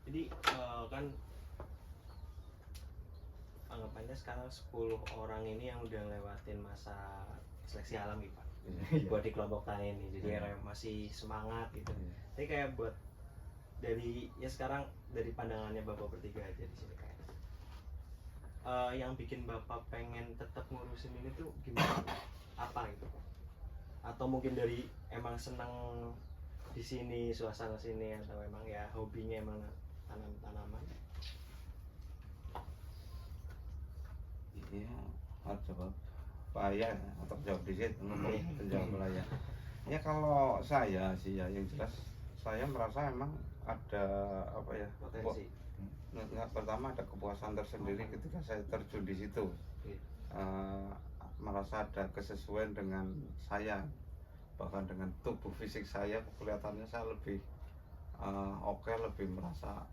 Jadi kan anggapannya sekarang 10 orang ini yang udah lewatin masa seleksi alam gitu Pak. Buat di kelompok tani ini. Jadi kayak masih semangat gitu. Tapi kayak buat dari ya sekarang dari pandangannya Bapak bertiga aja di sini kayak yang bikin Bapak pengen tetap ngurusin ini tuh gimana? Apa gitu? Atau mungkin dari emang senang di sini suasana sini atau emang ya hobinya emang tanam-tanaman? Iya, harus jawab payah atau jawab di situ menjawab payah. Ya kalau saya sih ya yang jelas saya merasa emang ada apa ya Potensi. Pertama ada kepuasan tersendiri ketika saya terjun di situ. Merasa ada kesesuaian dengan saya, bahkan dengan tubuh fisik saya kelihatannya saya lebih oke, lebih merasa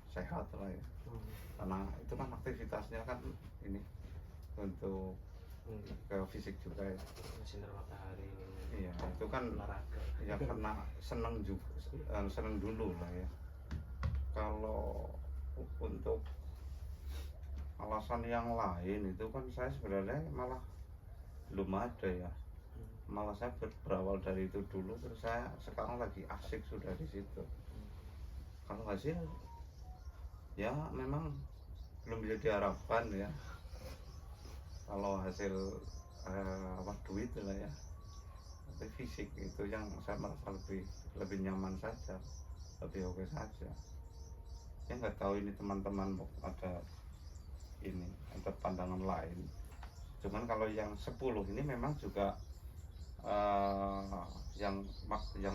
sehat lah ya. Karena itu kan aktivitasnya kan ini untuk ke fisik juga ya. Sinar matahari. Iya, itu kan olahraga. Ya karena seneng juga, seneng dulu lah ya. Kalau untuk alasan yang lain itu kan saya sebenarnya malah belum ada ya. Malah saya berawal dari itu dulu, terus saya sekarang lagi asik sudah di situ. Kalau hasil ya memang belum bisa diharapkan ya. Kalau hasil duit lah ya, tapi fisik itu yang saya merasa lebih nyaman saja, lebih oke saja. Ya nggak tahu ini teman-teman ada pandangan lain. Cuman kalau yang 10 ini memang juga yang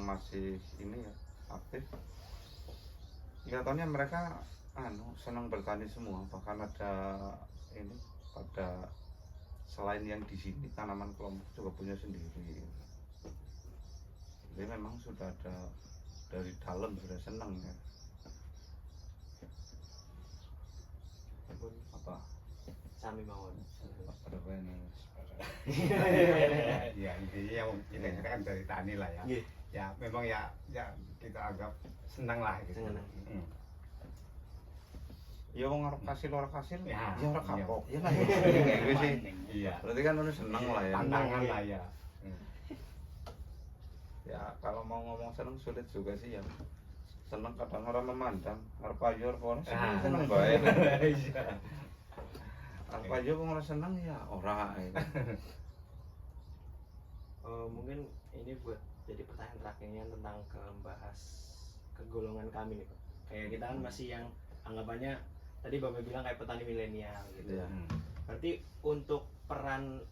masih ini ya aktif. Kelihatannya mereka senang bertani semua, bahkan ada ini pada selain yang di sini tanaman kelompok juga punya sendiri. Jadi memang sudah ada dari dalam sudah senang ya. Apa? Sami mawon. Pada ini. Ya intinya kita kan dari tani lah ya. Ya memang ya kita anggap senang lah gitu. Senang. Ya wong arep kasil ora kasil ya ora kapok. Iya lah. Iya. Berarti kan udah seneng lah ya. Tantangan lah ya. Ya kalau mau ngomong seneng sulit juga sih ya. Seneng kadang orang memandang arep ayo ora seneng bae. Iya. Arep ayo wong ora seneng ya ora. Mungkin ini buat jadi pertanyaan terakhirnya tentang membahas kegolongan kami nih Pak. Kayak kita kan masih yang anggapannya tadi Bapak bilang kayak petani milenial gitu. Ya. Berarti untuk peran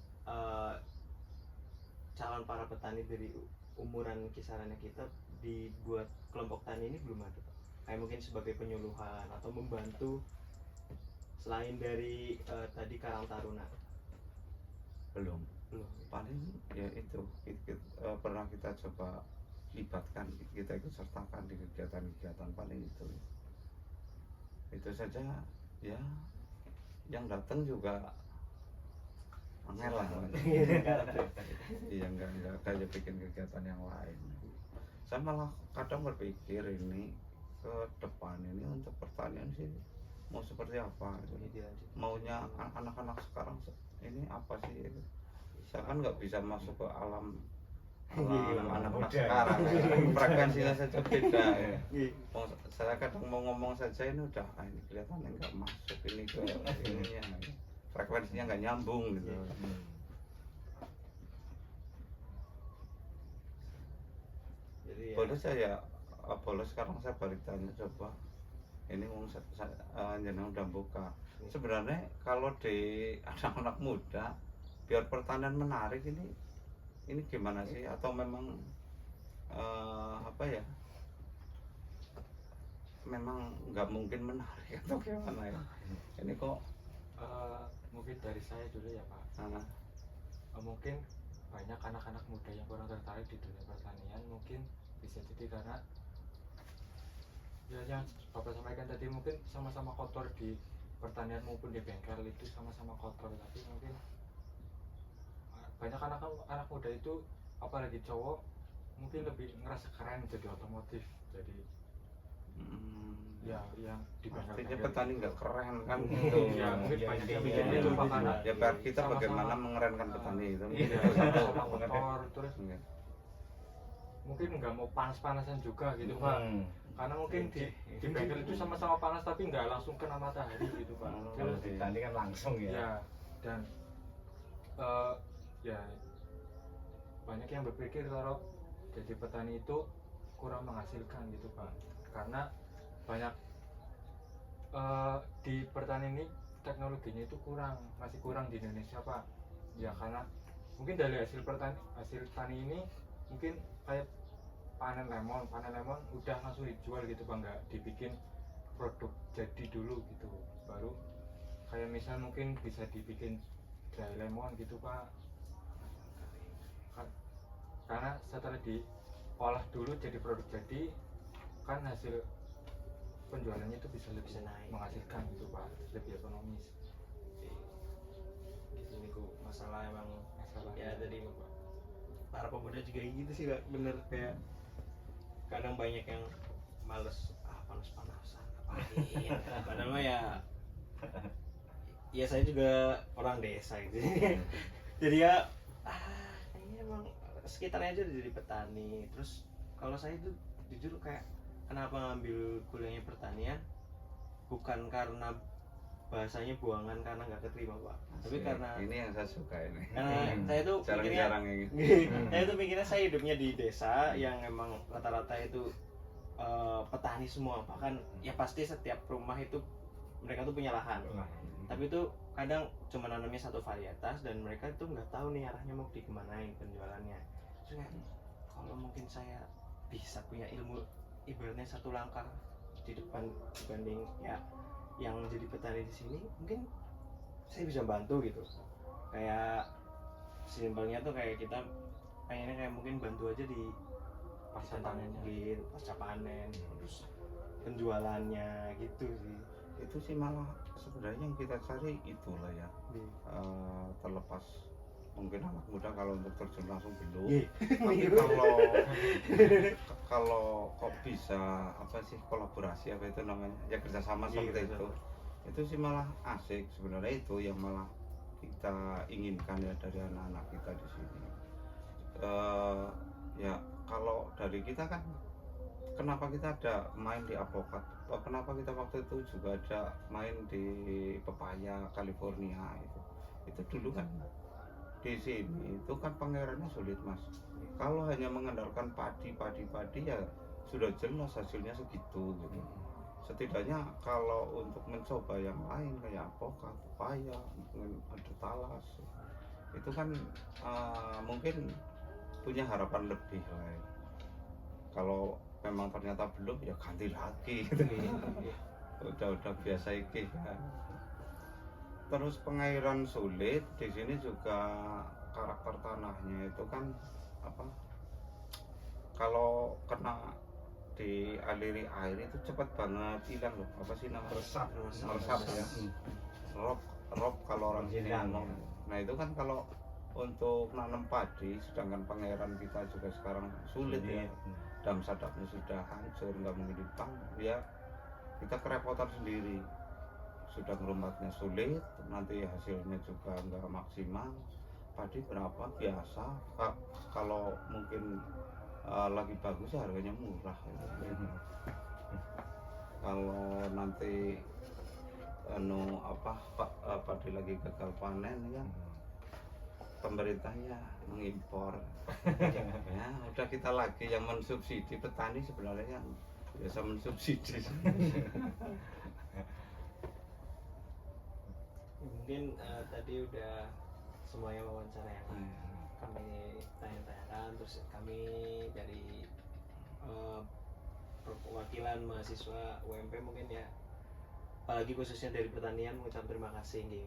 calon para petani dari umuran kisarannya kita dibuat kelompok tani ini belum ada Pak. Kayak mungkin sebagai penyuluhan atau membantu selain dari tadi Karang Taruna. Belum. Paling ya itu pernah kita coba libatkan, kita ikut sertakan di kegiatan-kegiatan paling itu saja ya. Yang datang juga angel lah. Iya enggak kayak bikin kegiatan yang lain. Saya malah kadang berpikir ini ke depan ini untuk pertanian sih mau seperti apa gitu. Maunya anak-anak sekarang ini apa sih itu. Saya kan nggak bisa masuk ke alam anak-anak sekarang ya. Frekuensinya saja beda ya. Saya kadang mau ngomong saja ini udah ini kelihatannya nggak masuk ini ke ininya, frekuensinya nggak nyambung gitu. Jadi ya, bolos sekarang saya balik tanya coba ini jeneng udah buka. Sebenarnya kalau di anak-anak muda biar pertanian menarik ini gimana sih, atau memang memang nggak mungkin menarik atau gimana ya? Ini kok mungkin dari saya dulu ya Pak. Mungkin banyak anak-anak muda yang kurang tertarik di dunia pertanian, mungkin bisa jadi karena ya yang Bapak sampaikan tadi mungkin sama-sama kotor di pertanian maupun di bengkel itu sama-sama kotor, tapi mungkin banyak anak muda itu apalagi cowok mungkin lebih ngerasa keren jadi otomotif, jadi ya yang di artinya petani nggak keren kan gitu. ya mungkin Iya, banyak iya, yang iya, mikirnya iya, lupa iya. karena Ya PR kita sama-sama. bagaimana mengerenkan petani itu. iya, sama-sama kotor terus Iya. mungkin nggak mau panas-panasan juga gitu pak, karena mungkin di bengkel itu sama-sama panas tapi nggak langsung kena matahari gitu pak. Kalau Terus di tani kan langsung ya. ya dan ya banyak yang berpikir kalau jadi petani itu kurang menghasilkan gitu pak, karena banyak di pertanian ini teknologinya itu masih kurang di Indonesia pak. Ya karena mungkin dari hasil tani ini mungkin kayak panen lemon udah langsung dijual gitu pak, nggak dibikin produk jadi dulu gitu, baru kayak misal mungkin bisa dibikin dry lemon gitu pak. Karena setelah diolah dulu jadi produk jadi kan hasil penjualannya itu bisa lebih naik, menghasilkan gitu pak, lebih ekonomis. Gitu nih kok masalah emang Masalah ya tadi para pemuda juga gitu sih Pak. Bener kayak kadang banyak yang males panas-panasan ngapain. Padahal mah ya saya juga orang desa gitu. Jadi ya kayaknya emang sekitarnya aja udah jadi petani. Terus kalau saya itu jujur kayak kenapa ngambil kuliahnya pertanian bukan karena bahasanya buangan karena nggak keterima Pak, tapi karena ini yang saya suka ini. Karena saya tuh pikirnya Jarang-jarang ini. saya tuh pikirnya saya hidupnya di desa yang emang rata-rata itu petani semua, bahkan ya pasti setiap rumah itu mereka tuh punya lahan, tapi itu kadang cuma nanamnya satu varietas dan mereka tuh nggak tahu nih arahnya mau dikemanain penjualannya. Terus kayak kalau mungkin saya bisa punya ilmu ibaratnya satu langkah di depan dibanding ya yang jadi petani di sini, mungkin saya bisa bantu gitu. Kayak simpelnya tuh kayak kita pengennya kayak mungkin bantu aja di pasca tentang panennya. mungkin pasca panen terus penjualannya gitu sih. Itu sih malah sebenarnya yang kita cari itulah ya. Terlepas mungkin anak muda kalau untuk terjun langsung belum. Tapi kalau kok bisa apa sih kolaborasi apa itu namanya ya kerjasama seperti itu sih malah asik sebenarnya, itu yang malah kita inginkan ya dari anak-anak kita di sini. Ya kalau dari kita kan kenapa kita ada main di Avokat, kenapa kita waktu itu juga ada main di Pepaya California itu dulu kan di sini itu kan pangerannya sulit mas. Kalau hanya mengandalkan padi ya sudah jelas hasilnya segitu gitu. Setidaknya kalau untuk mencoba yang lain kayak Avokat, Pepaya, mungkin ada Talas, itu kan mungkin punya harapan lebih lah ya. Kalau memang ternyata belum ya ganti lagi gitu. udah biasa iki kan. Terus pengairan sulit di sini juga karakter tanahnya itu kan apa, kalau kena dialiri air itu cepat banget hilang loh, apa sih namanya, meresap ya, rob kalau orang sini ngomong. Nah itu kan kalau untuk nanam padi, sedangkan pengairan kita juga sekarang sulit ya, dam sadapnya sudah hancur, nggak mungkin ditanam ya, kita kerepotan sendiri. Sudah ngerumbatnya sulit, nanti hasilnya juga nggak maksimal. Padi berapa biasa, kalau mungkin lagi bagus harganya murah gitu. Kalau nanti padi lagi gagal panen ya, pemerintahnya mengimpor. Ya udah kita lagi yang mensubsidi petani sebenarnya yang biasa mensubsidi. Mungkin tadi udah semuanya wawancara yang kami tanya-tanyakan, terus kami dari perwakilan mahasiswa UMP mungkin ya, apalagi khususnya dari pertanian, mengucap terima kasih nih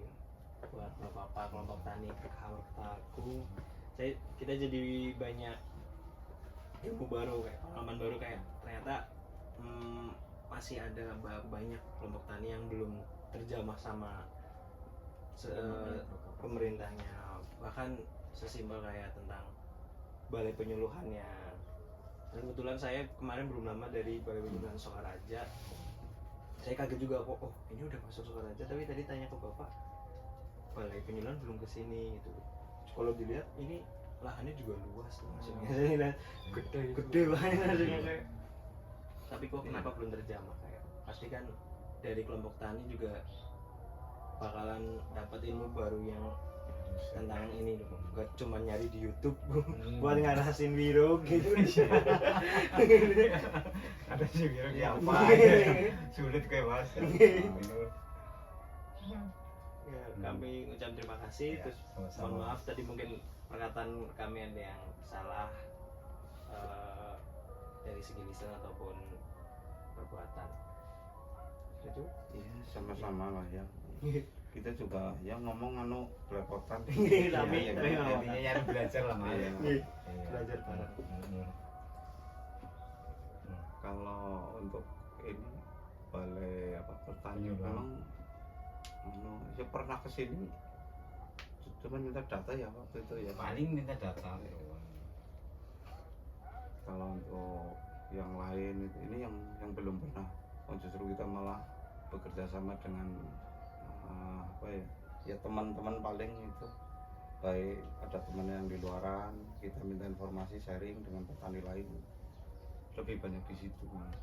buat bapak kelompok tani Berkahwartaku. Kita jadi banyak ilmu baru, kayak pengalaman baru, kayak ternyata masih ada banyak kelompok tani yang belum terjamah sama pemerintahnya, bahkan sesimpel kayak tentang balai penyuluhannya. Dan kebetulan saya kemarin belum lama dari balai penyuluhan Sokaraja, saya kaget juga kok, oh ini udah masuk Sukaraja, tapi tadi tanya ke bapak balai penyuluhan belum kesini gitu. Kalau dilihat ini lahannya juga luas tuh maksudnya. Saya lihat gede banget maksudnya kayak, tapi kok kenapa belum terjamah kayak, pasti kan dari kelompok tani juga bakalan dapat ilmu baru yang tentang ini loh, gak cuma nyari di YouTube buat ngarasin wiro gitu. Ada sih bilang ya apa sulit kayak bahasa. Ya, kami ucap terima kasih, Ya, terus sama-sama. mohon maaf tadi mungkin perkataan kami ada yang salah dari segi lisan ataupun perbuatan. Itu Iya, sama-sama lah ya. Kita juga ya ngomong belepotan. Tapi- Ya, tapi ya, nggak Intinya nyari belajar lah mas. Iya. Iya. belajar bareng. Kalau untuk ini balai apa pertanian Penyuluhan. memang ya pernah kesini cuma minta data ya waktu itu ya. Paling minta data. Kalau untuk yang lain itu ini yang belum pernah. Oh, justru kita malah bekerja sama dengan apa ya teman-teman paling itu, baik ada teman yang di luaran, kita minta informasi sharing dengan petani lain, lebih banyak di situ Mas.